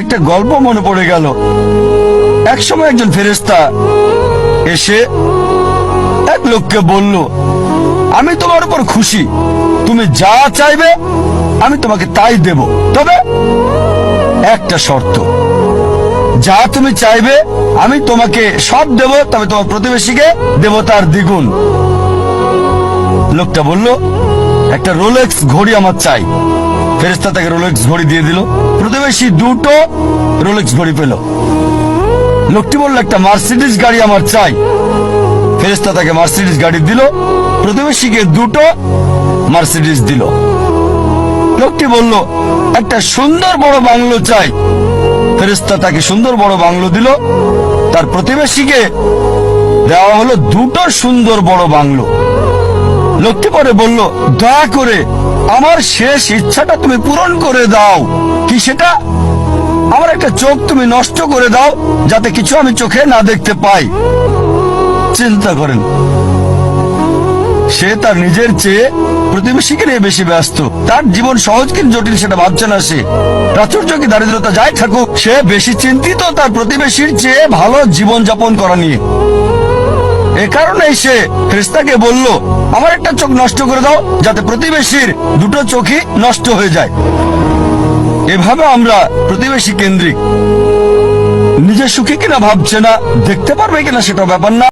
একটা গল্প মনে পড়ে গেল। একসময় একজন ফেরেশতা এসে এক লোককে বলল, আমি তোমার উপর খুশি, তুমি যা চাইবে আমি তোমাকে তাই দেব, তবে একটা শর্ত, যা তুমি চাইবে আমি তোমাকে সব দেব, তবে তোমার প্রতিবেশীকে দেব তার দ্বিগুণ। লোকটা বলল, একটা রোলেক্স ঘড়ি আমার চাই। ফেরেশতা তাকে রোলেক্স ঘড়ি দিয়ে দিল। প্রতিবেশী দুটো রোলেক্স ঘড়ি পেল। লোকটি বলল, একটা মার্সিডিজ গাড়ি আমার চাই। ফেরেশতা তাকে মার্সিডিজ গাড়ি দিল। প্রতিবেশীকে দুটো মার্সিডিজ দিল। লোকটি বলল, একটা সুন্দর বড় বাংলো চাই। ফেরেশতা তাকে সুন্দর বড় বাংলো দিল। তার প্রতিবেশীকে দেওয়া হলো দুটো সুন্দর বড় বাংলো। লোকটি পরে বলল, দয়া করে আমার শেষ ইচ্ছাটা তুমি পূরণ করে দাও। কি সেটা? আমার একটা চোখ তুমি নষ্ট করে দাও, যাতে কিছু আমি চোখে না দেখতে পাই। চিন্তা করেন, সে তার নিজের চেয়ে প্রতিবেশীকে নিয়ে বেশি ব্যস্ত। তার জীবন সহজ কিন্তু জটিল সেটা ভাবছে না সে। প্রাচুর্য কি দারিদ্রতা যাই থাকুক, সে বেশি চিন্তিত তার প্রতিবেশীর চেয়ে ভালো জীবন যাপন করা নিয়ে। এ কারণেই সে ফেরেশতাকে বলল, আমার একটা চোখ নষ্ট করে দাও, যাতে প্রতিবেশীর দুটো চোখই নষ্ট হয়ে যায়। এভাবে আমরা প্রতিবেশী কেন্দ্রিক। নিজে সুখী কিনা ভাবছে না, দেখতে পারবে কিনা সেটা ব্যাপার না।